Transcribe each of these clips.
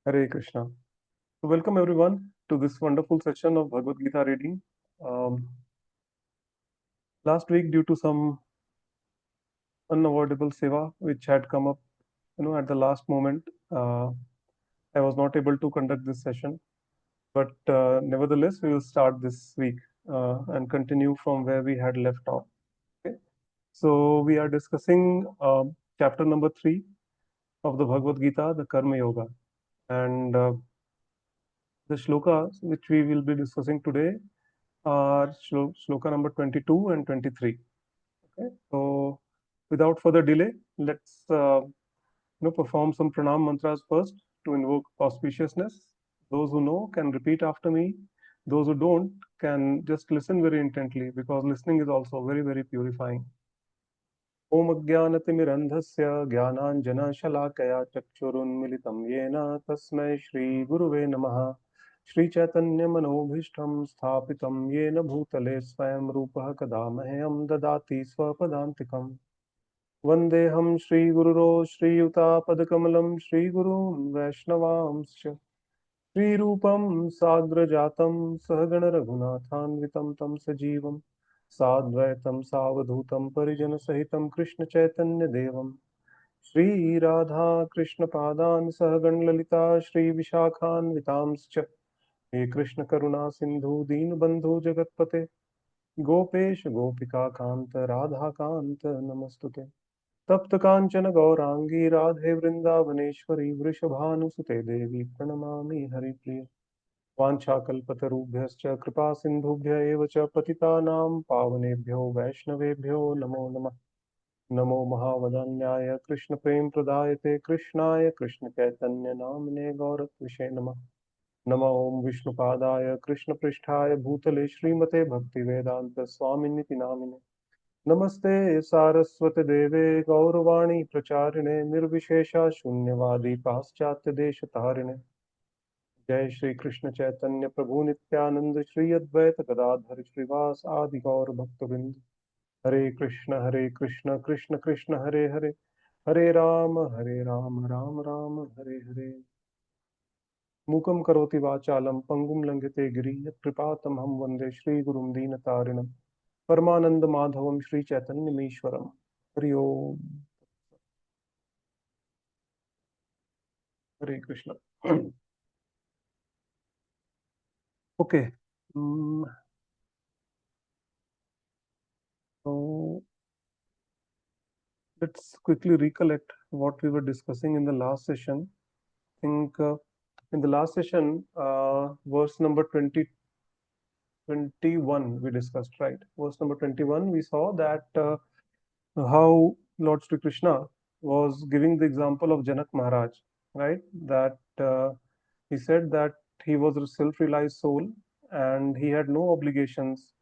Hare Krishna. So welcome everyone to this wonderful session of Bhagavad Gita reading. Um, Last week, due to some unavoidable seva which had come up, at the last moment, I was not able to conduct this session. But nevertheless, we will start this week and continue from where we had left off. Okay. So we are discussing chapter number 3 of the Bhagavad Gita, the Karma Yoga, and the shlokas which we will be discussing today are shloka number 22 and 23. Okay, so without further delay, let's perform some pranam mantras first to invoke auspiciousness. Those who know can repeat after me. Those who don't can just listen very intently because listening is also very, very purifying. Om Ajnanatimirandhasya Jnananjana Chakshurunmilitam Yena Tasmai Shri Guruve Namaha Shri Chaitanya Manobhishtam Sthapitam Yena Bhutale Swayam Rupaha Kadamahayam Dadati Swapadantikam Vandeham Shri Gururo Shri Yuta Padakamalam Shri Gurun Vaishnavamscha Shri Rupam Sagrajatam Sahagana Raghunathanvitam Tam Sajivam साद्वैतम सावधूतम परिजन सहितम कृष्ण चैतन्य देवम श्री राधा कृष्ण पादान सहगण ललिता श्री विशाखान्वितांश्च हे कृष्ण करुणा सिंधु दीन बंधु जगतपते गोपेश गोपिका कांत राधा कांत नमस्तुते तप्त कांचन गौरांगी राधे वृंदावनेश्वरी वृषभानुसुते देवी प्रणमामि हरिप्रिय वाञ्छाकल्पतरुभ्यश्च कृपा सिन्धुभ्य एव च पतितानां पावनेभ्यो वैष्णवेभ्यो नमो नमः नमो महावदन्याय कृष्णप्रेमप्रदायते कृष्णाय कृष्णचैतन्य नाम्ने गौरत्विषे नमः नमो ॐ विष्णुपादाय कृष्णपृष्ठाय भूतले श्रीमते भक्तिवेदान्त स्वामिनिति नामिने नमस्ते सारस्वते देवे गौरवाणी प्रचारिणे निर्विशेषा शून्यवादी पाश्चात्य देशतारिणे जय श्री कृष्ण चैतन्य प्रभु नित्यानंद श्री अद्वैत गदाधर श्रीवास आदि गौर भक्तवृंद हरे कृष्ण कृष्ण कृष्ण हरे हरे हरे राम राम राम हरे हरे मूकं करोति वाचालं पंगुं लंघते गिरि यत्कृपातमहं वन्दे श्रीगुरुं दीनतारिणं परमानंद माधवं श्री चैतन्यमीश्वरम् हरि ओम हरे Krishna Okay. So let's quickly recollect what we were discussing in the last session. I think in the last session, verse number 21 we discussed, right? Verse number 21, we saw that how Lord Sri Krishna was giving the example of Janak Maharaj, right? That he said that he was a self-realized soul and he had no obligations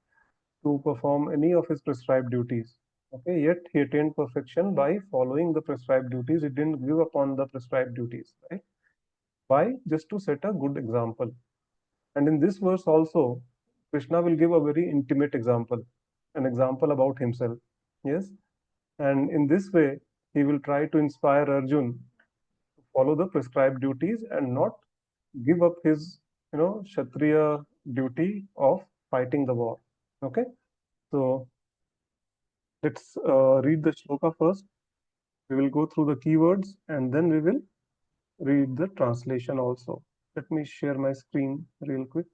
to perform any of his prescribed duties. Okay, yet he attained perfection by following the prescribed duties. He didn't give up on the prescribed duties, right? Why? Just to set a good example. And in this verse also, Krishna will give a very intimate example, an example about himself. Yes. And in this way, he will try to inspire Arjun to follow the prescribed duties and not give up his, Kshatriya duty of fighting the war. Okay. So let's read the shloka first. We will go through the keywords and then we will read the translation also. Let me share my screen real quick.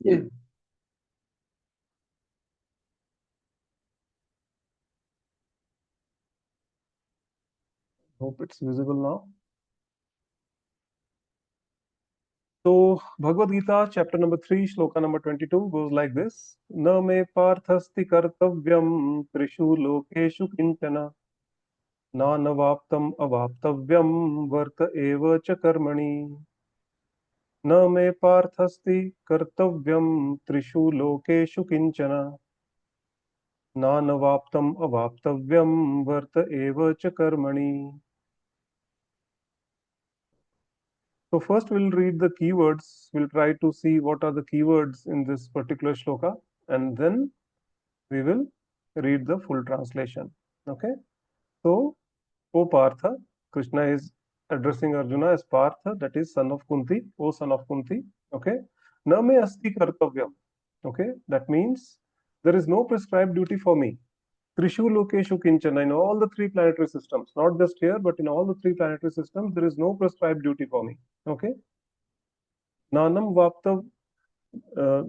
Yeah. Hope it's visible now. So, Bhagavad Gita, chapter number 3, shloka number 22 goes like this: Na me parthasti kartavyam trishu lokeshu kinchana nanavaptam avaptavyam varta eva cha karmani. न मे पार्थस्ति कर्तव्यम त्रिषु लोकेषु किंचन नानवाप्तम अवाप्तव्यम वर्त एव च कर्मणि. So first we'll read the keywords. We'll try to see what are the keywords in this particular shloka, and then we will read the full translation. Okay. So, O Partha, Krishna is addressing Arjuna as Partha, that is son of Kunti, O son of Kunti. Okay. Na me asti kartavyam. Okay. That means there is no prescribed duty for me. Trishu Lokeshu Kinchana, in all the three planetary systems, not just here, but in all the three planetary systems, there is no prescribed duty for me. Okay. Nanam Vapta uh,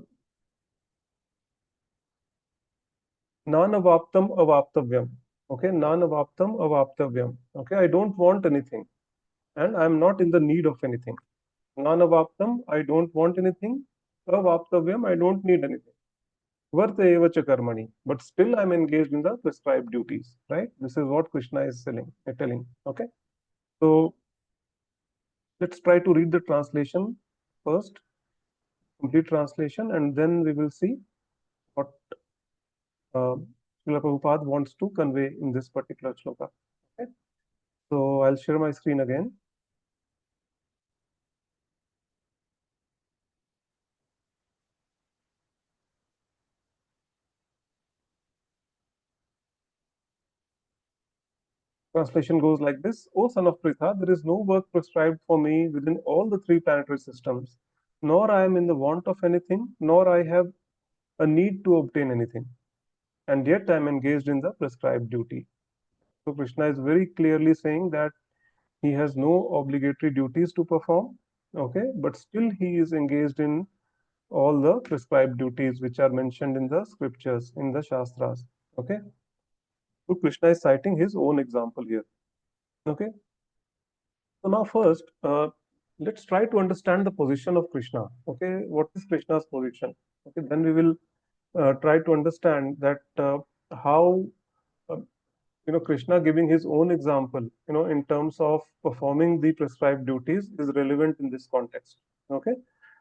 Nanavaptam avaptavyam. Okay, nanavaptam avaptavyam. Okay, I don't want anything and I'm not in the need of anything. Nanavaptam, I don't want anything. Avaptavyam, I don't need anything. Varta eva cha karmani. But still I'm engaged in the prescribed duties, right? This is what Krishna is telling. Okay, so let's try to read the translation first, complete translation, and then we will see what uh, Srila Prabhupada wants to convey in this particular shloka. Okay. So I'll share my screen again. Translation goes like this: O son of Pritha, there is no work prescribed for me within all the three planetary systems, nor I am in the want of anything, nor I have a need to obtain anything, and yet I am engaged in the prescribed duty. So Krishna is very clearly saying that he has no obligatory duties to perform, okay, but still he is engaged in all the prescribed duties which are mentioned in the scriptures, in the Shastras, okay. So Krishna is citing his own example here, okay. So now first, let's try to understand the position of Krishna. Okay, what is Krishna's position? Okay, then we will try to understand that how uh, Krishna giving his own example, in terms of performing the prescribed duties is relevant in this context. Okay,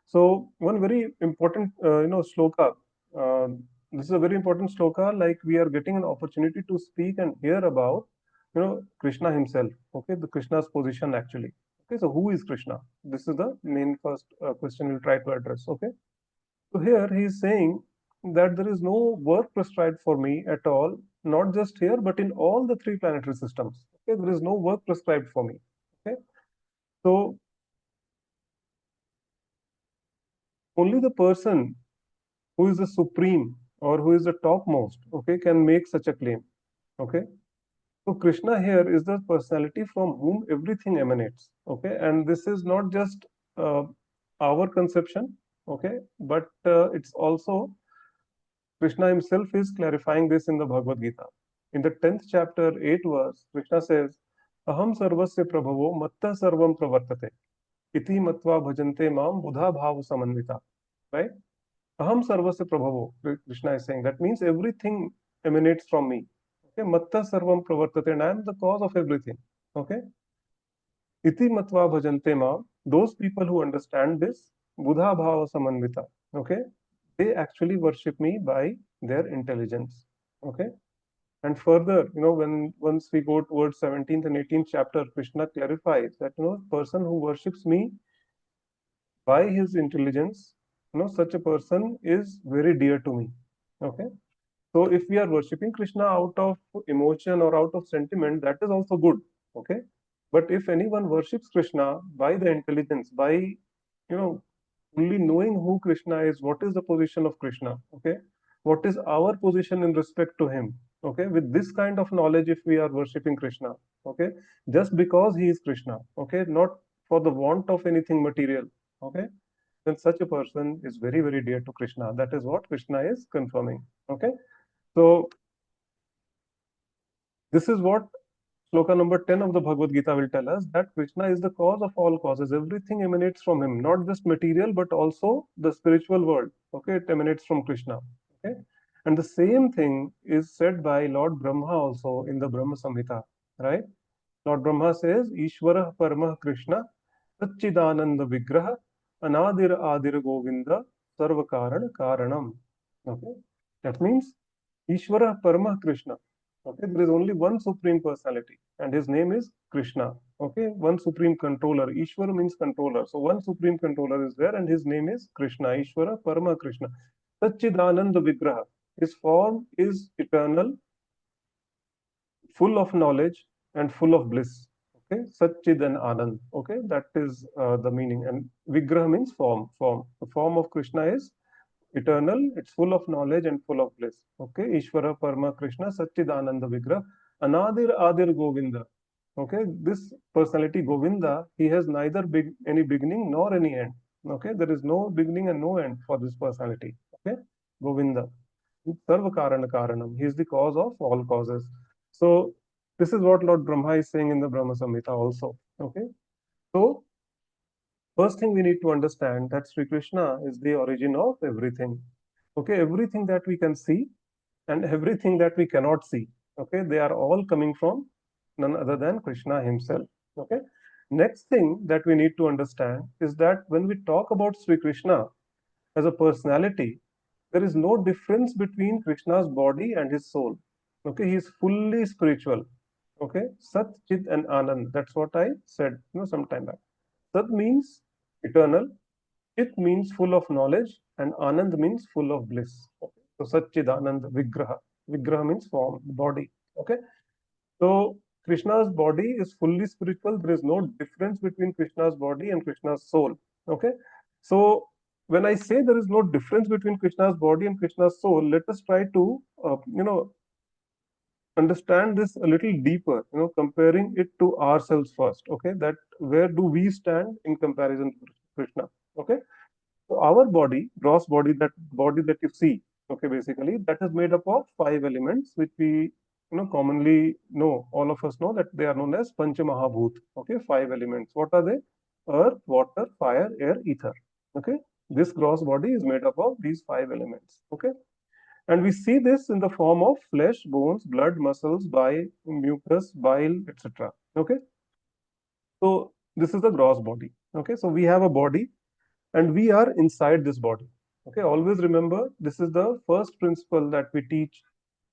so one very important sloka. Uh, this is a very important sloka. Like we are getting an opportunity to speak and hear about Krishna himself. Okay, the Krishna's position actually. Okay, so who is Krishna? This is the main first question we'll try to address. Okay, so here he is saying that there is no work prescribed for me at all, not just here, but in all the three planetary systems. Okay, there is no work prescribed for me. Okay, so only the person who is the supreme or who is the topmost, okay, can make such a claim. Okay, so Krishna here is the personality from whom everything emanates. Okay, and this is not just uh, our conception. Okay, but it's also Krishna himself is clarifying this in the Bhagavad Gita. In the 10th chapter, 8th verse, Krishna says, Aham sarvasya prabhavo matta sarvam pravartate. Iti matva bhajante mam buddha bhava samanvita. Right? Aham sarvasya prabhavo, Krishna is saying. That means everything emanates from me. Okay? Matta sarvam pravartate, and I am the cause of everything. Okay? Iti matva bhajante mam. Those people who understand this, buddha bhava samanvita. Okay? They actually worship me by their intelligence. Okay, and further, when once we go towards 17th and 18th chapter, Krishna clarifies that person who worships me by his intelligence, such a person is very dear to me. Okay, so if we are worshipping Krishna out of emotion or out of sentiment, that is also good. Okay, but if anyone worships Krishna by the intelligence, by fully knowing who Krishna is, what is the position of Krishna, okay, what is our position in respect to him, okay, with this kind of knowledge, if we are worshipping Krishna, okay, just because he is Krishna, okay, not for the want of anything material, okay, then such a person is very, very dear to Krishna. That is what Krishna is confirming. Okay, so this is what Sloka number 10 of the Bhagavad Gita will tell us, that Krishna is the cause of all causes. Everything emanates from him, not just material, but also the spiritual world. Okay, it emanates from Krishna. Okay, and the same thing is said by Lord Brahma also in the Brahma Samhita, right? Lord Brahma says, Ishvara Paramah Krishna, Satchidananda Vigraha, Anadir Adir Govinda, Sarvakaran Karanam. Okay, that means Ishvara Paramah Krishna. Okay, there is only one supreme personality, and his name is Krishna. Okay, one supreme controller. Ishvara means controller. So one supreme controller is there, and his name is Krishna. Ishvara Parama Krishna. Satchidananda Vigraha. His form is eternal, full of knowledge and full of bliss. Okay, Satchid and Anand. Okay, that is the meaning. And Vigraha means form. Form. The form of Krishna is eternal. It's full of knowledge and full of bliss. Okay, Ishvara Parama Krishna Satchid Ananda Vigraha Anadir Adir Govinda. Okay, this personality Govinda, he has neither any beginning nor any end. Okay, there is no beginning and no end for this personality. Okay, Govinda. Sarva Karana Karanam. He is the cause of all causes. So this is what Lord Brahma is saying in the Brahma Samhita also. Okay. So first thing we need to understand that Sri Krishna is the origin of everything. Okay, everything that we can see and everything that we cannot see. Okay, they are all coming from none other than Krishna himself. Okay. Next thing that we need to understand is that when we talk about Sri Krishna as a personality, there is no difference between Krishna's body and his soul. Okay, he is fully spiritual. Okay, Sat, Chit, and Anand. That's what I said, some time back. Sat means eternal, Chit means full of knowledge, and Anand means full of bliss. Okay, so Sat, Chit, Anand, Vigraha. Vigraha means form, body. Okay, so Krishna's body is fully spiritual. There is no difference between Krishna's body and Krishna's soul. Okay. So when I say there is no difference between Krishna's body and Krishna's soul, let us try to understand this a little deeper. Comparing it to ourselves first. Okay, that where do we stand in comparison to Krishna? Okay. So our body, gross body that you see, okay, basically that is made up of five elements, which we commonly know. All of us know that they are known as Pancha Mahabhut. Okay, five elements. What are they? Earth, water, fire, air, ether. Okay, this gross body is made up of these five elements. Okay, and we see this in the form of flesh, bones, blood, muscles, mucus, bile, etc. Okay, so this is the gross body. Okay, so we have a body and we are inside this body. Okay, always remember this is the first principle that we teach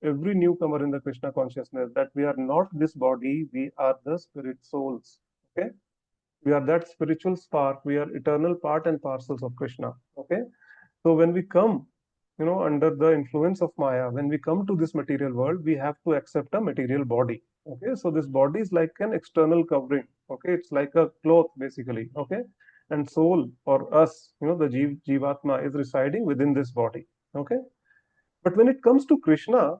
every newcomer in the Krishna consciousness, that we are not this body, we are the spirit souls. Okay, we are that spiritual spark, we are eternal part and parcels of Krishna. Okay, so when we come, under the influence of Maya, when we come to this material world, we have to accept a material body. Okay, so this body is like an external covering. Okay, it's like a cloth basically. Okay, and soul or us, the Jivatma is residing within this body. Okay, but when it comes to Krishna,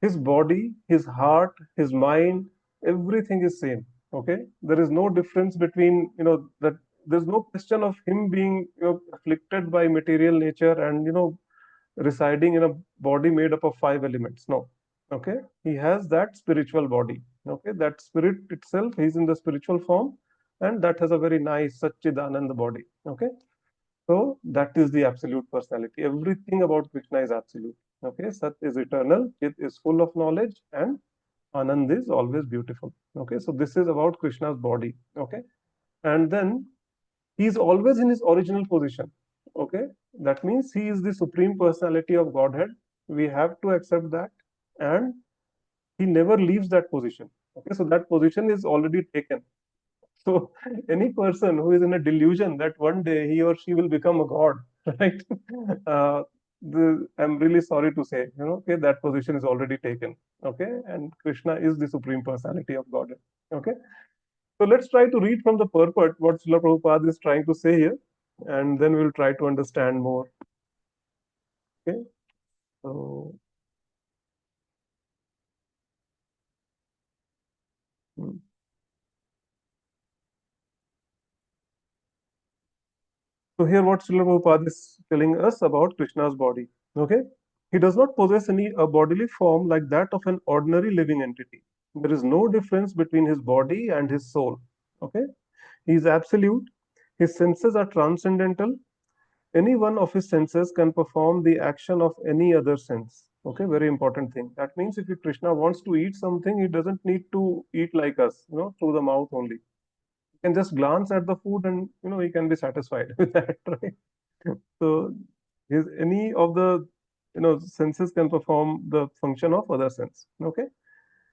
his body, his heart, his mind, everything is same. Okay, there is no difference between that. There's no question of him being afflicted by material nature and residing in a body made up of five elements. No. Okay, he has that spiritual body. Okay, that spirit itself, he's in the spiritual form, and that has a very nice Satchidananda body. Okay, so that is the absolute personality. Everything about Krishna is absolute. Okay, Sat is eternal, Chit is full of knowledge, and Anand is always beautiful. Okay, so this is about Krishna's body. Okay, and then he is always in his original position. Okay, that means he is the supreme personality of Godhead. We have to accept that, and he never leaves that position. Okay, so that position is already taken. So any person who is in a delusion that one day he or she will become a god, right? I'm really sorry to say, okay, that position is already taken. Okay, and Krishna is the supreme personality of Godhead. Okay, so let's try to read from the purport what Srila Prabhupada is trying to say here, and then we'll try to understand more. Okay, so. hmm. So here what Srila Prabhupada is telling us about Krishna's body. Okay. He does not possess any a bodily form like that of an ordinary living entity. There is no difference between his body and his soul. Okay. He is absolute. His senses are transcendental. Any one of his senses can perform the action of any other sense. Okay, very important thing. That means if Krishna wants to eat something, he doesn't need to eat like us, through the mouth only. He can just glance at the food and he can be satisfied with that, right? So his any of the senses can perform the function of other sense. Okay,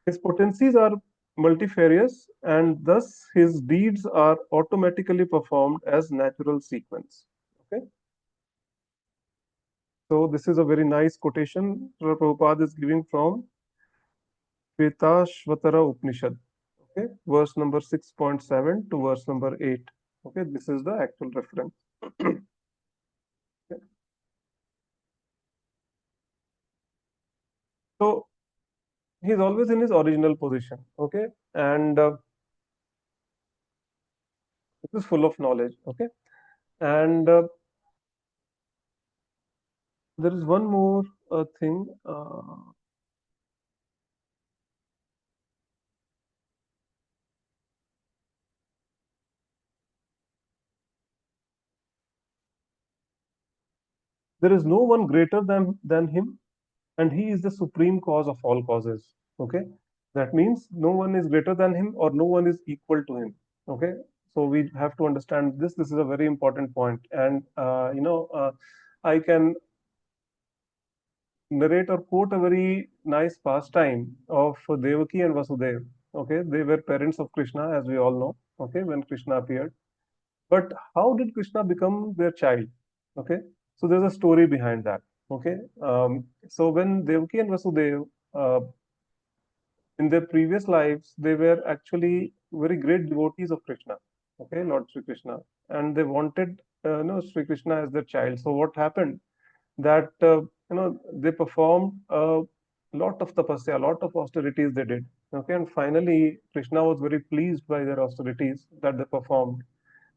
his potencies are multifarious, and thus his deeds are automatically performed as natural sequence. Okay, So this is a very nice quotation Prabhupada is giving from Shvetashvatara Upanishad. Okay, verse number 6.7 to verse number 8. Okay, this is the actual reference. Okay. So he's always in his original position. Okay, and this is full of knowledge. Okay, and there is one more thing. There is no one greater than him, and he is the supreme cause of all causes. Okay, that means no one is greater than him or no one is equal to him. Okay, so we have to understand this is a very important point. And I can narrate or quote a very nice pastime of Devaki and Vasudev. Okay, they were parents of Krishna, as we all know. Okay, when Krishna appeared, but how did Krishna become their child? Okay, so there's a story behind that. Okay, so when Devaki and Vasudev, in their previous lives, they were actually very great devotees of Krishna. Okay, Lord Sri Krishna, and they wanted Sri Krishna as their child. So what happened? That they performed a lot of tapasya, a lot of austerities they did. Okay, and finally Krishna was very pleased by their austerities that they performed,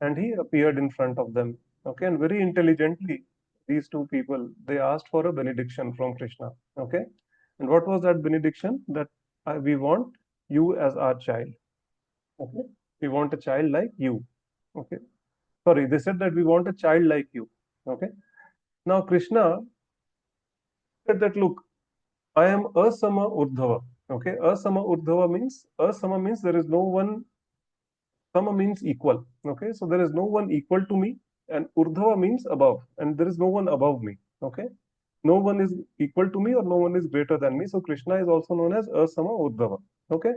and he appeared in front of them. Okay, and very intelligently, these two people, they asked for a benediction from Krishna. Okay, and what was that benediction? That we want you as our child. Okay, we want a child like you. Okay, sorry, they said that we want a child like you. Okay, now Krishna said that, look, I am asama urdhava. Okay, asama urdhava means, asama means there is no one. Sama means equal. Okay, so there is no one equal to me, and urdhava means above, and there is no one above me. Okay, no one is equal to me or no one is greater than me. So Krishna is also known as asama urdhava. Okay,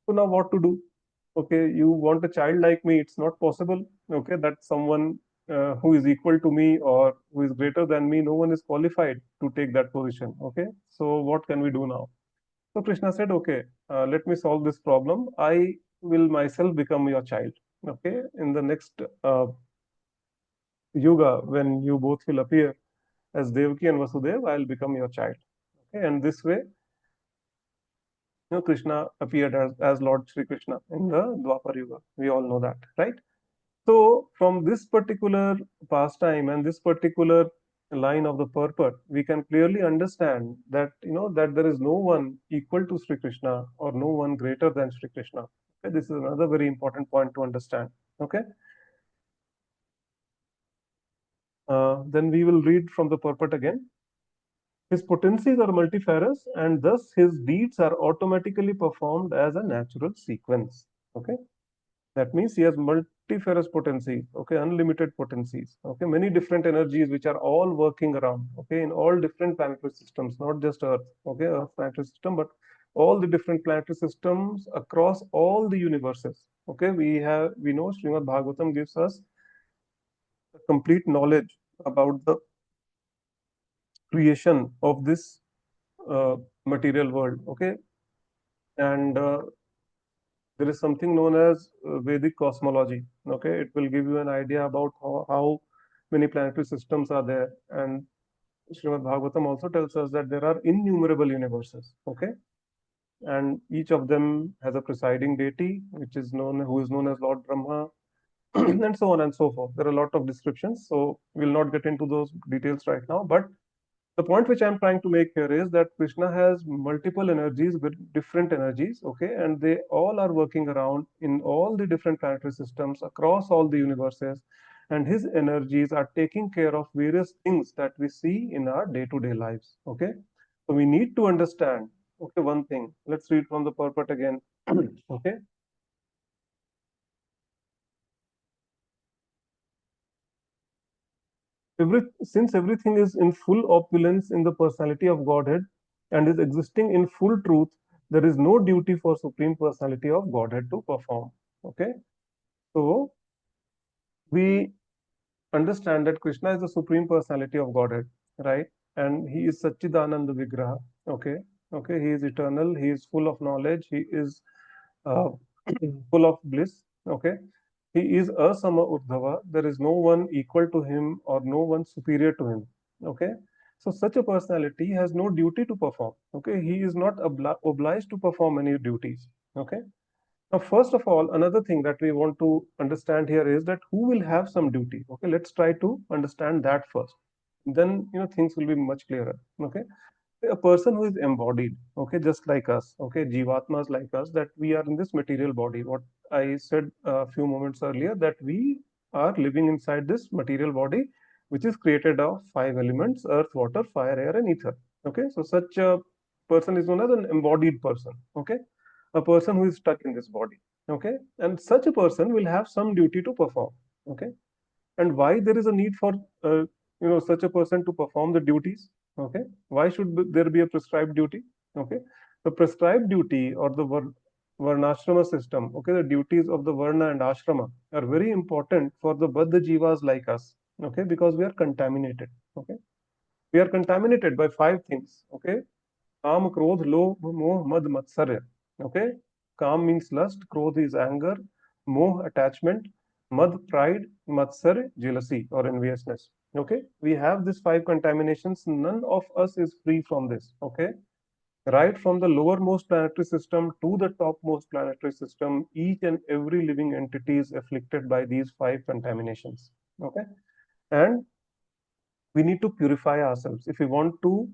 so now what to do? Okay, you want a child like me, it's not possible. Okay, that someone who is equal to me or who is greater than me, no one is qualified to take that position. Okay, so what can we do now? So Krishna said, okay, let me solve this problem. I will myself become your child. Okay, in the next yuga, when you both will appear as Devaki and Vasudev, I'll become your child. Okay, and this way, Krishna appeared as Lord Sri Krishna in the Dwapar Yuga. We all know that, right? So from this particular pastime and this particular line of the purport, we can clearly understand that that there is no one equal to Sri Krishna or no one greater than Sri Krishna. Okay, this is another very important point to understand. Okay, then we will read from the purport again. His potencies are multifarious, and thus his deeds are automatically performed as a natural sequence. Okay, that means he has multifarious potencies, okay, unlimited potencies, okay, many different energies which are all working around, okay, in all different planetary systems, not just Earth, okay, Earth planetary system, but all the different planetary systems across all the universes. Okay, we know Srimad Bhagavatam gives us a complete knowledge about the creation of this material world. Okay, and there is something known as Vedic cosmology. Okay, it will give you an idea about how many planetary systems are there. And Srimad Bhagavatam also tells us that there are innumerable universes. Okay, and each of them has a presiding deity, who is known as Lord Brahma, and so on and so forth. There are a lot of descriptions, so we'll not get into those details right now. But the point which I'm trying to make here is that Krishna has multiple energies with different energies, okay, and they all are working around in all the different planetary systems across all the universes, and his energies are taking care of various things that we see in our day-to-day lives. Okay, so we need to understand. Okay, one thing. Let's read from the purport again. Okay. Since everything is in full opulence in the personality of Godhead and is existing in full truth, there is no duty for Supreme Personality of Godhead to perform. Okay, so we understand that Krishna is the Supreme Personality of Godhead, right? and he is Satchidananda Vigraha. Okay, okay, he is eternal, he is full of knowledge, he is uh, full of bliss. Okay, he is asama urdhava. There is no one equal to him or no one superior to him. Okay, so such a personality has no duty to perform. Okay, he is not obliged to perform any duties. Okay, now first of all, another thing that we want to understand here is that who will have some duty. Okay, let's try to understand that first. Then things will be much clearer. Okay, a person who is embodied, okay, just like us, okay, jivatmas like us, that we are in this material body. What I said a few moments earlier, that we are living inside this material body, which is created of five elements: earth, water, fire, air, and ether. Okay, so such a person is known as an embodied person. Okay, a person who is stuck in this body. Okay, and such a person will have some duty to perform. Okay, and why there is a need for such a person to perform the duties. Okay, why should there be a prescribed duty? Okay, the prescribed duty, or the varnashrama system, okay, the duties of the varna and ashrama are very important for the baddha jivas like us. Okay, because we are contaminated. Okay, we are contaminated by five things. Okay, Kam, Krodh, Lobh, Moh, Mad, Matsarya. Okay. Kam means lust, Krodh is anger, Moh, attachment, Mad, pride, Matsarya, jealousy or enviousness. Okay. We have these five contaminations. None of us is free from this. Okay. Right from the lowermost planetary system to the topmost planetary system, each and every living entity is afflicted by these five contaminations. Okay. And we need to purify ourselves if we want to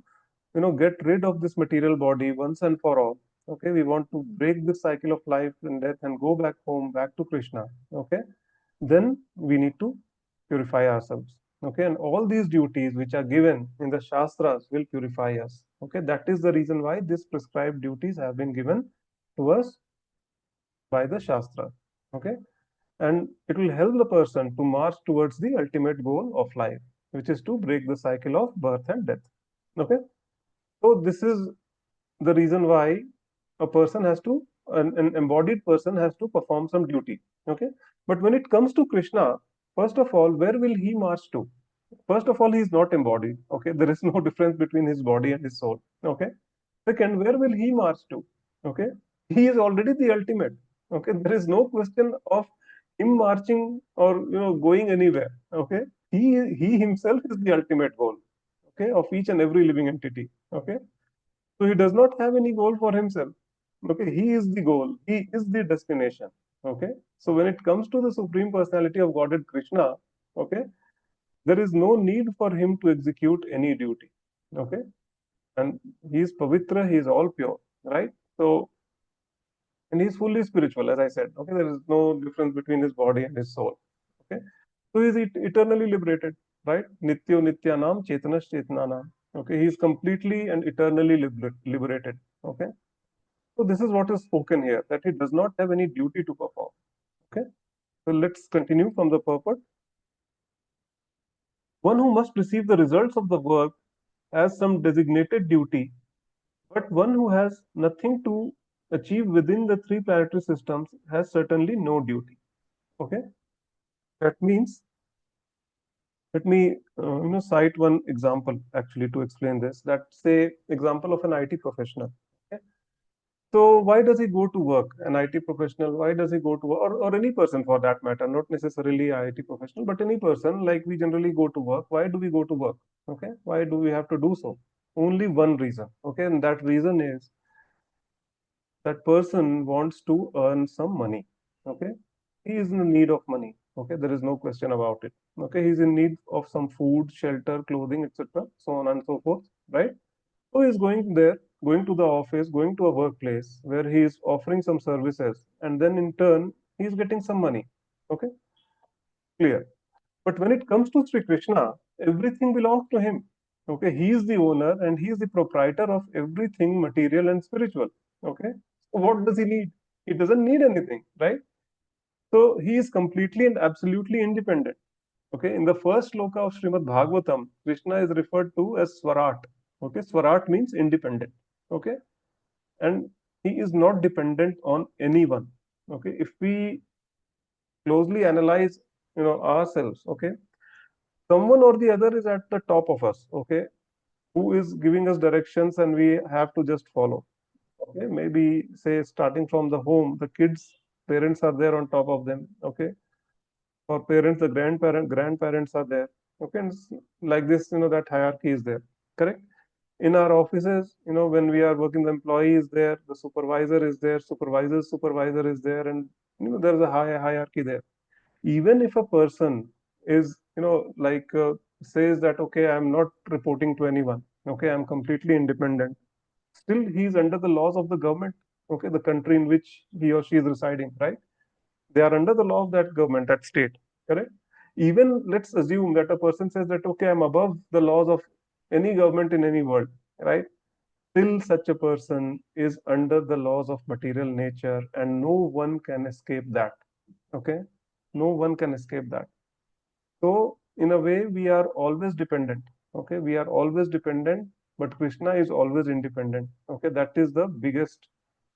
get rid of this material body once and for all. Okay, we want to break this cycle of life and death and go back home, back to Krishna. Okay, then we need to purify ourselves. Okay, and all these duties which are given in the shastras will purify us. Okay, that is the reason why these prescribed duties have been given to us by the shastra. Okay, and it will help the person to march towards the ultimate goal of life, which is to break the cycle of birth and death. Okay, so this is the reason why a person has to, an embodied person has to perform some duty. Okay, but when it comes to Krishna, first of all, where will he march to? First of all, he is not embodied. Okay, there is no difference between his body and his soul. Okay, second, where will he march to? Okay, he is already the ultimate. Okay, there is no question of him marching or going anywhere. Okay, he himself is the ultimate goal. Okay, of each and every living entity. Okay, so he does not have any goal for himself. Okay, he is the goal, he is the destination. Okay, so when it comes to the Supreme Personality of Godhead Krishna, okay, there is no need for him to execute any duty. Okay, and he is Pavitra, he is all pure, right? So, and he is fully spiritual, as I said. Okay, there is no difference between his body and his soul. Okay, so he is eternally liberated, right? Nityo Nityanam Chetanas Chetananam. Okay, he is completely and eternally liberated. Okay, so this is what is spoken here, that he does not have any duty to perform. Okay, so let's continue from the purport. One who must receive the results of the work has some designated duty, but one who has nothing to achieve within the three planetary systems has certainly no duty. Okay, that means, let me cite one example actually to explain this. That, say, example of an IT professional. Okay? So why does he go to work? An IT professional, why does he go to work? Or any person for that matter, not necessarily IT professional, but any person, like we generally go to work. Why do we go to work? Okay, why do we have to do so? Only one reason. Okay, and that reason is that person wants to earn some money. Okay, he is in need of money. Okay, there is no question about it. Okay, he's in need of some food, shelter, clothing, etc., so on and so forth, right? So he's going there, going to the office, going to a workplace where he is offering some services, and then in turn he's getting some money. Okay, clear. But when it comes to Sri Krishna, everything belongs to him. Okay, he is the owner and he is the proprietor of everything material and spiritual. Okay, so what does he need? He doesn't need anything, right? So he is completely and absolutely independent. Okay, in the first sloka of Srimad Bhagavatam, Krishna is referred to as Swarat. Okay, Swarat means independent. Okay, and he is not dependent on anyone. Okay, if we closely analyze, ourselves, okay, someone or the other is at the top of us. Okay, who is giving us directions and we have to just follow. Okay, maybe say starting from the home, the kids, parents are there on top of them. Okay, for parents, the grandparents are there. Okay, and like this, that hierarchy is there. Correct. In our offices, when we are working, the employee is there, the supervisor is there, supervisor's supervisor is there, and there's a high hierarchy there. Even if a person is, like says that, okay, I'm not reporting to anyone, okay, I'm completely independent, still he's under the laws of the government, okay, the country in which he or she is residing, right? They are under the law of that government, that state, correct? Even let's assume that a person says that, okay, I'm above the laws of any government in any world, right? Still such a person is under the laws of material nature and no one can escape that. Okay, no one can escape that. So in a way we are always dependent. Okay, we are always dependent, but Krishna is always independent. Okay, that is the biggest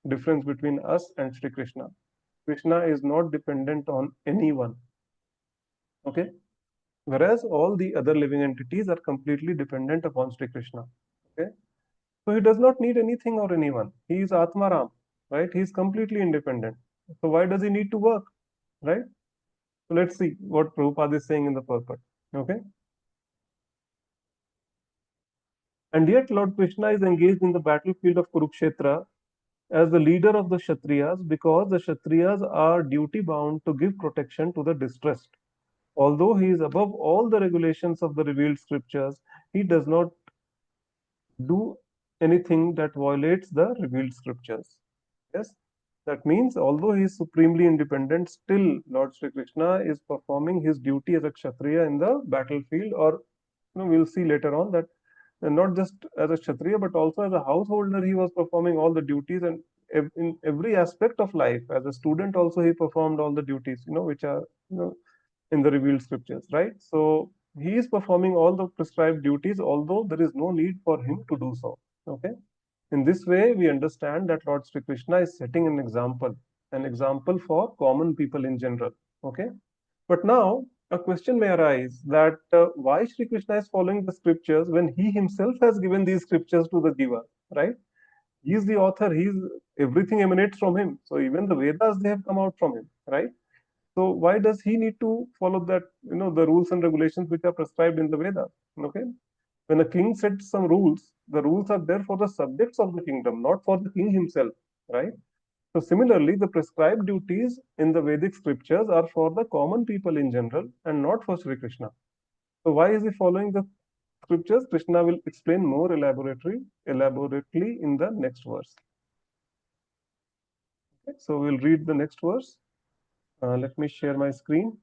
difference between us and Sri Krishna. Krishna is not dependent on anyone. Okay, whereas all the other living entities are completely dependent upon Sri Krishna. Okay, so he does not need anything or anyone. He is Atmaram, right? He is completely independent. So why does he need to work, right? So let's see what Prabhupada is saying in the purport. Okay, and yet Lord Krishna is engaged in the battlefield of Kurukshetra as the leader of the Kshatriyas because the Kshatriyas are duty bound to give protection to the distressed. Although he is above all the regulations of the revealed scriptures, he does not do anything that violates the revealed scriptures. Yes, that means although he is supremely independent, still Lord Sri Krishna is performing his duty as a Kshatriya in the battlefield, or we'll see later on that not just as a Kshatriya but also as a householder, he was performing all the duties, and in every aspect of life. As a student, also he performed all the duties, which are in the revealed scriptures, right? So he is performing all the prescribed duties, although there is no need for him to do so. Okay. In this way, we understand that Lord Sri Krishna is setting an example for common people in general. Okay. But now a question may arise that why Sri Krishna is following the scriptures when he himself has given these scriptures to the Jiva, right? He is the author. Everything emanates from him. So even the Vedas, they have come out from him, right? So why does he need to follow that, the rules and regulations which are prescribed in the Vedas? Okay. When a king sets some rules, the rules are there for the subjects of the kingdom, not for the king himself, right? So similarly, the prescribed duties in the Vedic scriptures are for the common people in general and not for Sri Krishna. So why is he following the scriptures? Krishna will explain more elaborately in the next verse. Okay, so we'll read the next verse. Let me share my screen.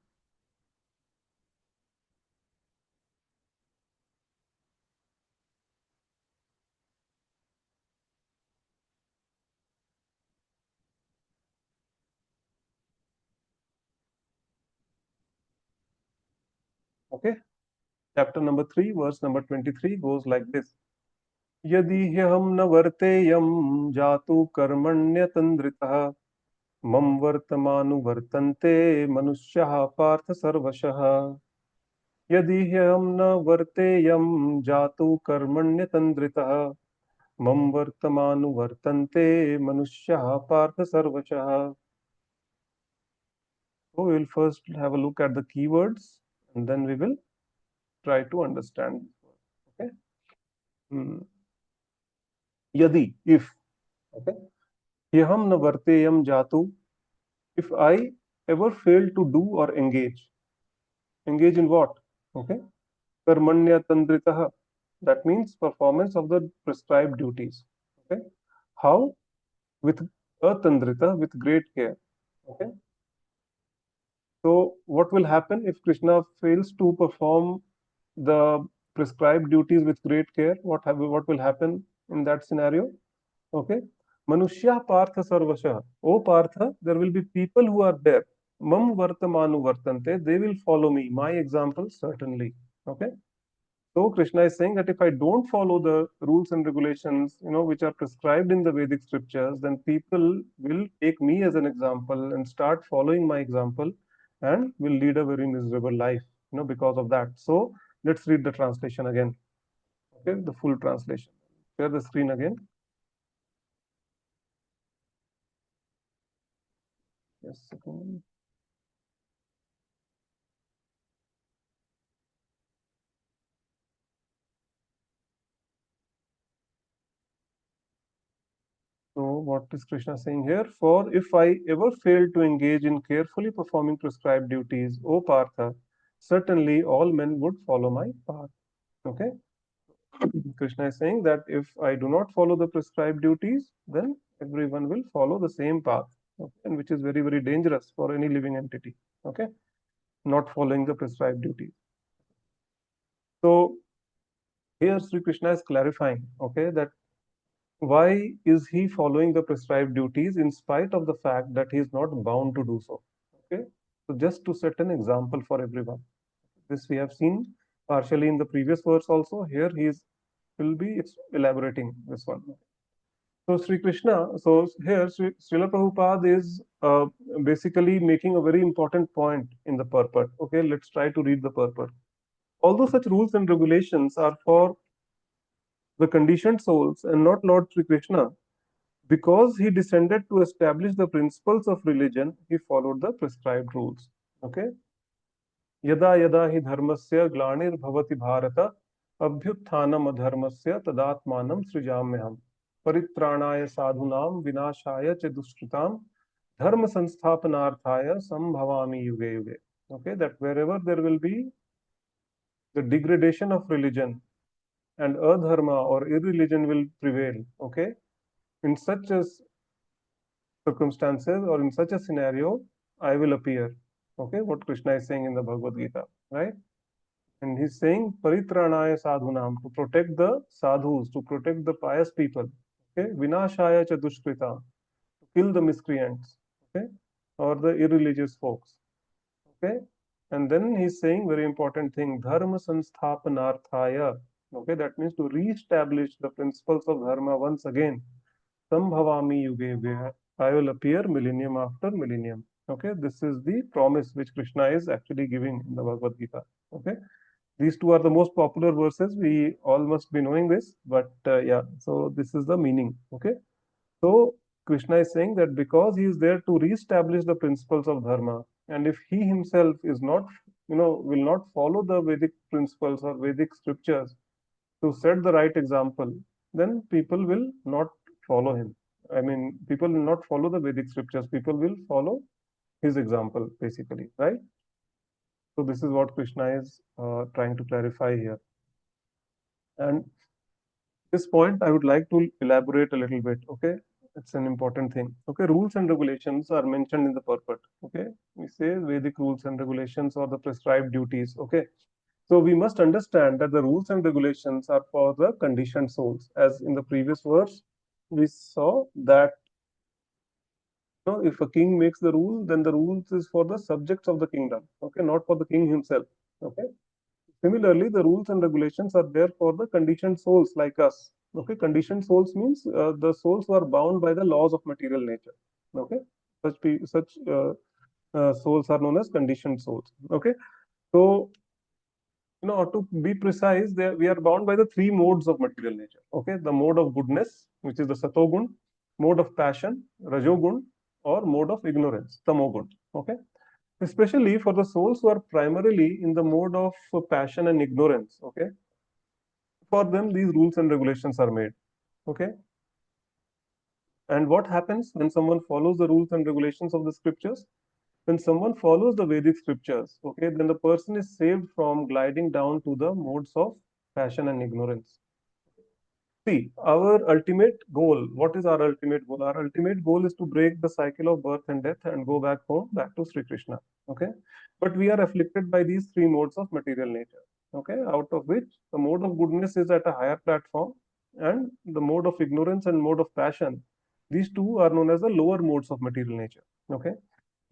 Okay, chapter number 3, verse number 23 goes like this. यदि ह्यहं न वर्तेयं जातु कर्मण्यतन्द्रितः मम वर्तमानुवर्तन्ते मनुष्याः पार्थ सर्वशः यदि ह्यहं न वर्तेयं जातु कर्मण्यतन्द्रितः मम वर्तमानुवर्तन्ते मनुष्याः पार्थ सर्वशः. So we will first have a look at the keywords and then we will try to understand. Okay. Yadi, if. Okay. Hyaham na varteyam jatu. If I ever fail to do or engage in what? Okay. Karmanya tandritaha. That means performance of the prescribed duties. Okay. How? With atandrita, with great care. Okay. So what will happen if Krishna fails to perform the prescribed duties with great care? What will happen in that scenario? Okay. Manushya Partha Sarvasha. O Partha, there will be people who are there. Mam Vartamanu Vartante. They will follow me. My example, certainly. Okay. So Krishna is saying that if I don't follow the rules and regulations, which are prescribed in the Vedic scriptures, then people will take me as an example and start following my example and will lead a very miserable life, because of that. So let's read the translation again. Okay, the full translation. Share the screen again. Yes, second. So what is Krishna saying here? For if I ever failed to engage in carefully performing prescribed duties, O Partha, certainly all men would follow my path. Okay. Krishna is saying that if I do not follow the prescribed duties, then everyone will follow the same path, okay? And which is very, very dangerous for any living entity. Okay, not following the prescribed duties. So here Sri Krishna is clarifying, okay, that why is he following the prescribed duties in spite of the fact that he is not bound to do so. Okay, so just to set an example for everyone. This we have seen partially in the previous verse also. Here he is will be elaborating this one. So Sri Krishna, so here Srila Prabhupada is basically making a very important point in the purport. Okay, let's try to read the purport. Although such rules and regulations are for the conditioned souls and not Lord Sri Krishna, because he descended to establish the principles of religion, he followed the prescribed rules. Okay. यदा यदा हि धर्मस्य ग्लानिर्भवति भारत अभ्युत्थानम् अधर्मस्य तदात्मानं सृजाम्यहम् परित्राणाय साधूनां विनाशाय च दुष्कृतां धर्म संस्थापनार्थाय संभवामि युगे युगे. Okay, that wherever there will be the degradation of religion and adharma or irreligion will prevail, okay, in such a circumstances or in such a scenario, I will appear. Okay, what Krishna is saying in the Bhagavad Gita, right? And he's saying paritranaya sadhunam, to protect the sadhus, to protect the pious people. Okay, vinashaya cha dushkrita, to kill the miscreants. Okay, or the irreligious folks. Okay, and then he's saying very important thing, dharma sansthapanarthaya. Okay, that means to re-establish the principles of dharma once again. Sambhavami yuge yuge. I will appear millennium after millennium. Okay, this is the promise which Krishna is actually giving in the Bhagavad Gita. Okay, these two are the most popular verses. We all must be knowing this, but yeah, so this is the meaning. Okay, so Krishna is saying that because he is there to re-establish the principles of dharma, and if he himself is not, will not follow the Vedic principles or Vedic scriptures to set the right example, then people will not follow him. I mean, people will not follow the Vedic scriptures. People will follow his example, basically, right? So this is what Krishna is trying to clarify here. And this point, I would like to elaborate a little bit. Okay, it's an important thing. Okay, rules and regulations are mentioned in the purport. Okay, we say Vedic rules and regulations or the prescribed duties. Okay, so we must understand that the rules and regulations are for the conditioned souls. As in the previous verse, we saw that if a king makes the rule, then the rules is for the subjects of the kingdom. Okay, not for the king himself. Okay. Similarly, the rules and regulations are there for the conditioned souls like us. Okay, conditioned souls means the souls who are bound by the laws of material nature. Okay, such souls are known as conditioned souls. Okay, so to be precise, we are bound by the three modes of material nature. Okay, the mode of goodness, which is the satogun, mode of passion, rajogun, or mode of ignorance, tamogun. Okay, especially for the souls who are primarily in the mode of passion and ignorance. Okay, for them these rules and regulations are made. Okay, and what happens when someone follows the rules and regulations of the scriptures? When someone follows the Vedic scriptures, okay, then the person is saved from gliding down to the modes of passion and ignorance. See, our ultimate goal, what is our ultimate goal? Our ultimate goal is to break the cycle of birth and death and go back home, back to Sri Krishna. Okay. But we are afflicted by these three modes of material nature. Okay. Out of which the mode of goodness is at a higher platform, and the mode of ignorance and mode of passion, these two are known as the lower modes of material nature. Okay.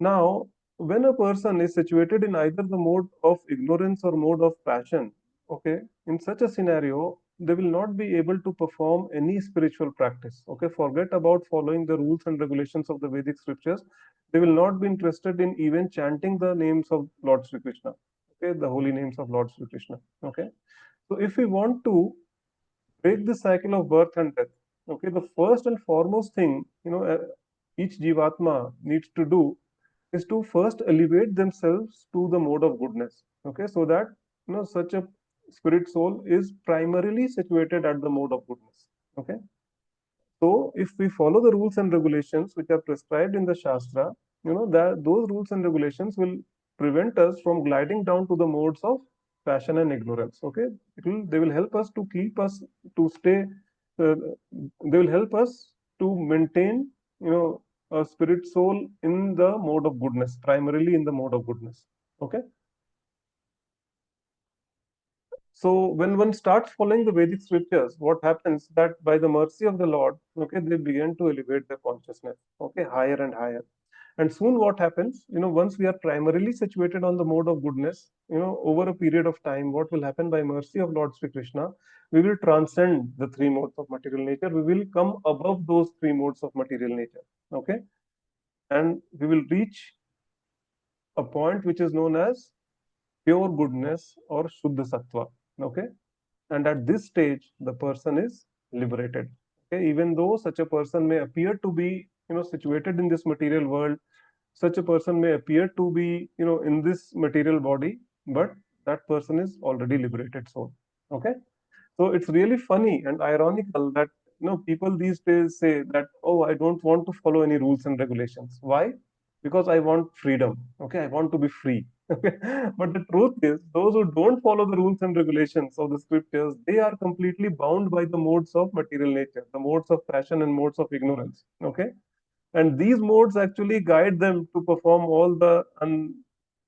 Now, when a person is situated in either the mode of ignorance or mode of passion, okay, in such a scenario, they will not be able to perform any spiritual practice. Okay, forget about following the rules and regulations of the Vedic scriptures. They will not be interested in even chanting the names of Lord Sri Krishna. Okay, the holy names of Lord Sri Krishna. Okay, so if we want to break the cycle of birth and death. Okay, the first and foremost thing, each Jivatma needs to do is to first elevate themselves to the mode of goodness. Okay, so that such a spirit soul is primarily situated at the mode of goodness. Okay, so if we follow the rules and regulations which are prescribed in the Shastra, that those rules and regulations will prevent us from gliding down to the modes of passion and ignorance. Okay, they will help us to keep us to stay. Uh, they will help us to maintain, a spirit soul in the mode of goodness, primarily in the mode of goodness. Okay. So when one starts following the Vedic scriptures, what happens that by the mercy of the Lord, okay, they begin to elevate their consciousness, okay, higher and higher. And soon what happens, once we are primarily situated on the mode of goodness, over a period of time, what will happen by mercy of Lord Sri Krishna, we will transcend the three modes of material nature. We will come above those three modes of material nature, okay, and we will reach a point which is known as pure goodness or Shuddha Sattva, okay. And at this stage the person is liberated. Okay, even though such a person may appear to be situated in this material world, such a person may appear to be in this material body, but that person is already liberated soul. Okay, so it's really funny and ironical that people these days say that, oh, I don't want to follow any rules and regulations. Why? Because I want freedom. Okay, I want to be free. Okay, but the truth is, those who don't follow the rules and regulations of the scriptures, they are completely bound by the modes of material nature, the modes of passion and modes of ignorance. Okay, and these modes actually guide them to perform all the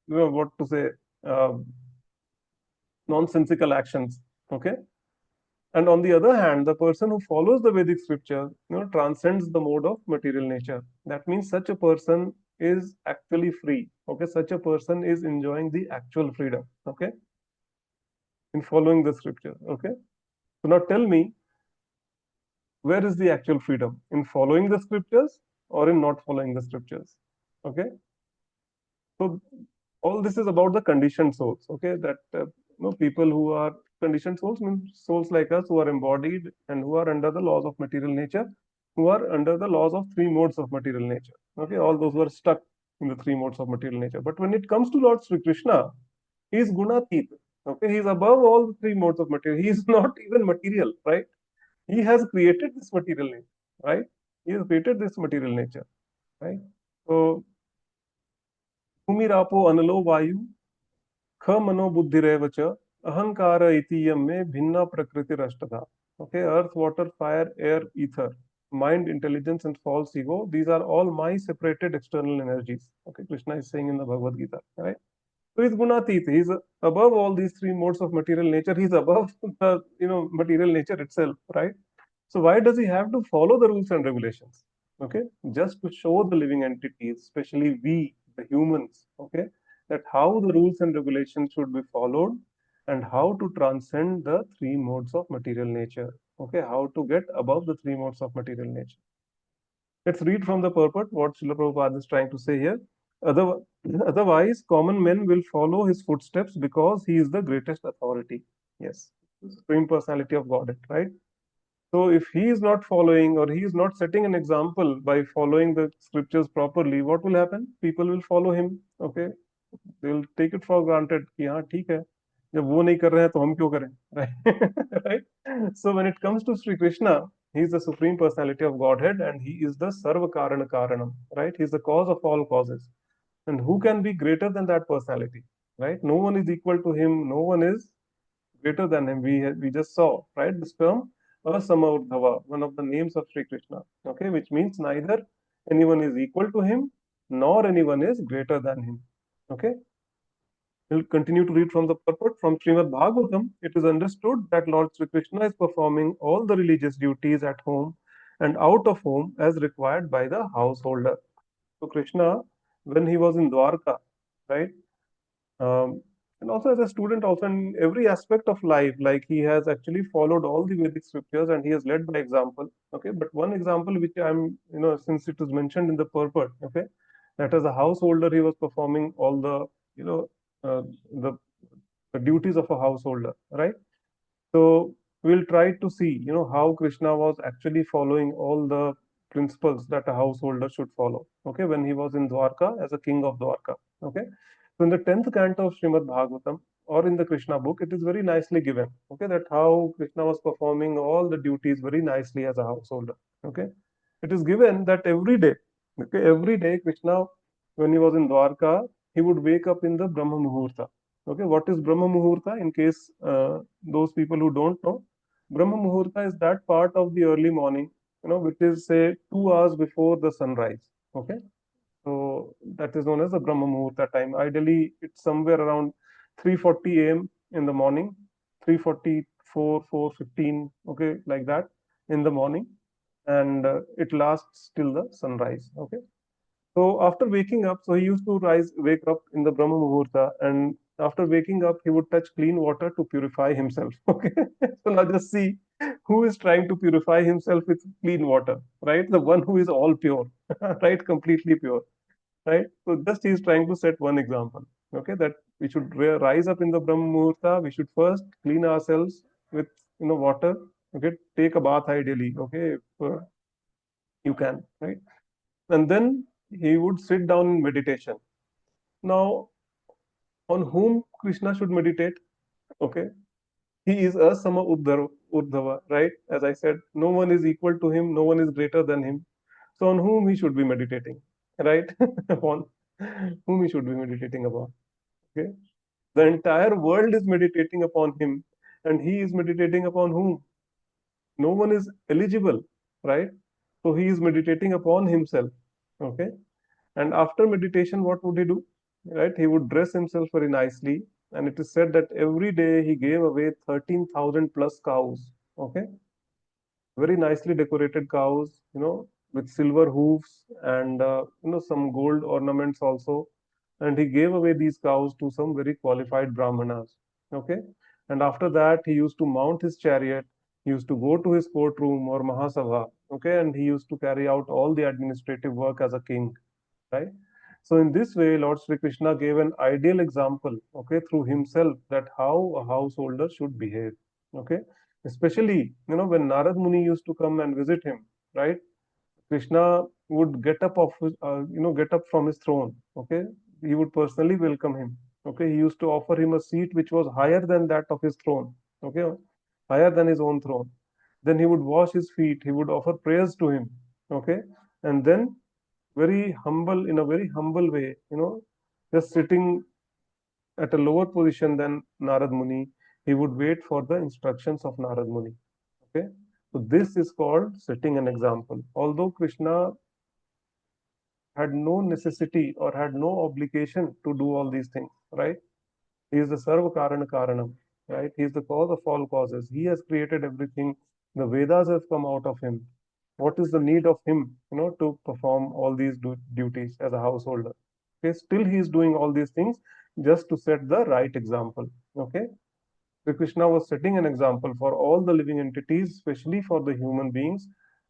what to say, uh, nonsensical actions. Okay, and on the other hand, the person who follows the Vedic scripture, transcends the mode of material nature. That means such a person is actually free. Okay, such a person is enjoying the actual freedom. Okay, in following the scripture. Okay, so now tell me, where is the actual freedom? In following the scriptures or in not following the scriptures? Okay, so all this is about the conditioned souls. Okay, that people who are conditioned souls means souls like us who are embodied and who are under the laws of material nature, who are under the laws of three modes of material nature. Okay, all those who are stuck in the three modes of material nature. But when it comes to Lord Sri Krishna, he is gunatit. Okay, he is above all the three modes of material. He is not even material, right? He has created this material nature, right? He has created this material nature, right? So भूमिरापो अनलो वायु ख मनोबुद्धिरेव च अहंकार इतीयम में भिन्ना प्रकृतिरष्टधा. Okay, earth, water, fire, air, ether, mind, intelligence, and false ego. These are all my separated external energies. Okay, Krishna is saying in the Bhagavad Gita, right? So he's gunatit. He's above all these three modes of material nature. He's above the material nature itself, right? So why does he have to follow the rules and regulations? Okay, just to show the living entities, especially we, the humans, okay, that how the rules and regulations should be followed and how to transcend the three modes of material nature. Okay, how to get above the three modes of material nature. Let's read from the purport what Srila Prabhupada is trying to say here. Other, Otherwise, common men will follow his footsteps because he is the greatest authority. Yes, Supreme Personality of Godhead, right? So if he is not following or he is not setting an example by following the scriptures properly, what will happen? People will follow him. Okay, they will take it for granted कि हाँ ठीक है, जब वो नहीं कर रहे हैं तो हम क्यों करें, right? Right? So when it comes to Sri Krishna, he is the supreme personality of Godhead and he is the Sarva Karana Karanam, right? He is the cause of all causes. And who can be greater than that personality, right? No one is equal to him. No one is greater than him. We just saw, right, this term Asamauddhava, one of the names of Sri Krishna, okay, which means neither anyone is equal to him nor anyone is greater than him. Okay, we'll continue to read from the purport from Srimad Bhagavatam. It is understood that Lord Sri Krishna is performing all the religious duties at home and out of home as required by the householder. So Krishna, when he was in Dwarka, right, um, and also as a student, also in every aspect of life, like he has actually followed all the Vedic scriptures and he has led by example. Okay, but one example which I'm, since it was mentioned in the purport, okay, that as a householder, he was performing all the, uh, the, the duties of a householder, right? So we'll try to see, how Krishna was actually following all the principles that a householder should follow. Okay, when he was in Dwarka as a king of Dwarka. Okay, so in the 10th canto of Srimad Bhagavatam or in the Krishna book, it is very nicely given. Okay, that how Krishna was performing all the duties very nicely as a householder. Okay, it is given that every day, okay, every day Krishna, when he was in Dwarka, he would wake up in the Brahma Muhurta. Okay, what is Brahma Muhurta? In case those people who don't know, Brahma Muhurta is that part of the early morning, which is say 2 hours before the sunrise. Okay, so that is known as the Brahma Muhurta time. Ideally, it's somewhere around 3:40 a.m. in the morning, 3:44, 4:15, okay, like that in the morning, and it lasts till the sunrise. Okay. So after waking up, so he used to wake up in the Brahma Muhurta, and after waking up, he would touch clean water to purify himself. Okay. So now just see who is trying to purify himself with clean water, right? The one who is all pure, right? Completely pure, right? So just he is trying to set one example, okay? That we should rise up in the Brahma Muhurta. We should first clean ourselves with, water. Okay. Take a bath ideally. Okay. If, you can, right? And then he would sit down in meditation. Now, on whom Krishna should meditate? Okay, he is a sama urdhava, right? As I said, no one is equal to him, no one is greater than him. So, on whom he should be meditating, right? Upon whom he should be meditating upon. Okay, the entire world is meditating upon him, and he is meditating upon whom? No one is eligible, right? So, he is meditating upon himself. Okay. And after meditation, what would he do? Right? He would dress himself very nicely. And it is said that every day he gave away 13,000 plus cows. Okay. Very nicely decorated cows, with silver hoofs and, some gold ornaments also. And he gave away these cows to some very qualified Brahmanas. Okay. And after that, he used to mount his chariot. He used to go to his courtroom or Mahasabha. Okay. And he used to carry out all the administrative work as a king, right? So in this way, Lord Sri Krishna gave an ideal example, okay, through himself, that how a householder should behave, okay. Especially, when Narad Muni used to come and visit him, right? Krishna would get up from his throne, okay. He would personally welcome him, okay. He used to offer him a seat which was higher than that of his throne, okay, higher than his own throne. Then he would wash his feet. He would offer prayers to him, okay, and then very humble, in a very humble way, just sitting at a lower position than Narad Muni, he would wait for the instructions of Narad Muni. Okay, so this is called setting an example. Although Krishna had no necessity or had no obligation to do all these things, right? He is the Sarva Karana Karanam, right? He is the cause of all causes. He has created everything. The Vedas have come out of him. What is the need of him, to perform all these duties as a householder? Okay, still he is doing all these things just to set the right example. Okay, so Krishna was setting an example for all the living entities, especially for the human beings,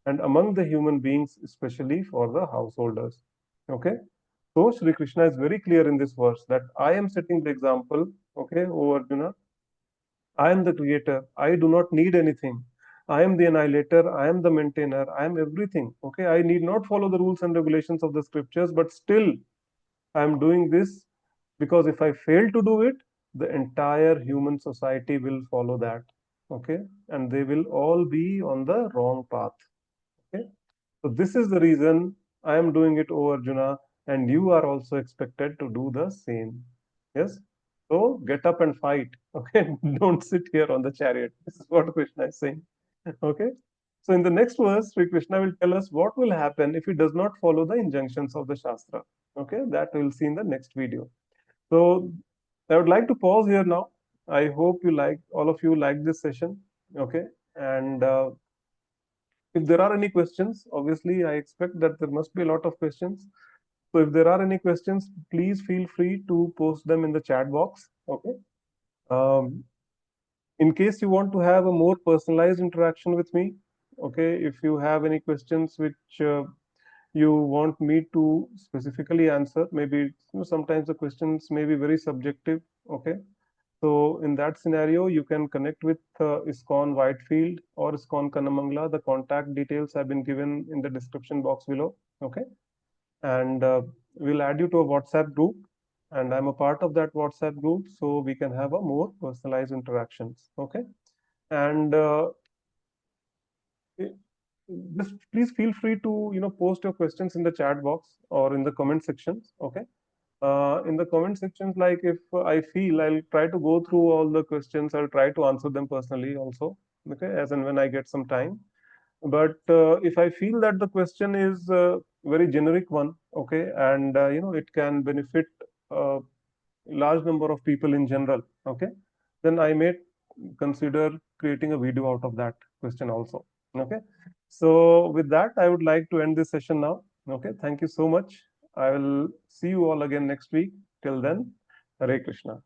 and among the human beings, especially for the householders. Okay, so Sri Krishna is very clear in this verse that I am setting the example. Okay, O Arjuna, I am the creator. I do not need anything. I am the annihilator. I am the maintainer. I am everything. Okay. I need not follow the rules and regulations of the scriptures, but still I am doing this because if I fail to do it, the entire human society will follow that. Okay. And they will all be on the wrong path. Okay. So this is the reason I am doing it, O Arjuna, and you are also expected to do the same. Yes. So get up and fight. Okay. Don't sit here on the chariot. This is what Krishna is saying. Okay. So in the next verse, Sri Krishna will tell us what will happen if he does not follow the injunctions of the Shastra. Okay. That we will see in the next video. So I would like to pause here now. I hope all of you like this session. Okay. And if there are any questions, obviously, I expect that there must be a lot of questions. So if there are any questions, please feel free to post them in the chat box. Okay. Um, in case you want to have a more personalized interaction with me, okay, if you have any questions which you want me to specifically answer, maybe sometimes the questions may be very subjective. Okay. So in that scenario, you can connect with ISKCON Whitefield or ISKCON Kannamangala. The contact details have been given in the description box below. Okay, and we'll add you to a WhatsApp group, and I'm a part of that WhatsApp group, so we can have a more personalized interactions. Okay, and eh, just please feel free to post your questions in the chat box or in the comment sections. Okay, in the comment sections, like if I feel, I'll try to go through all the questions. I'll try to answer them personally also. Okay, as and when I get some time. But if I feel that the question is very generic one, okay, and it can benefit a large number of people in general, okay, then I may consider creating a video out of that question also. Okay, so with that, I would like to end this session now. Okay, thank you so much. I will see you all again next week. Till then, Hare Krishna.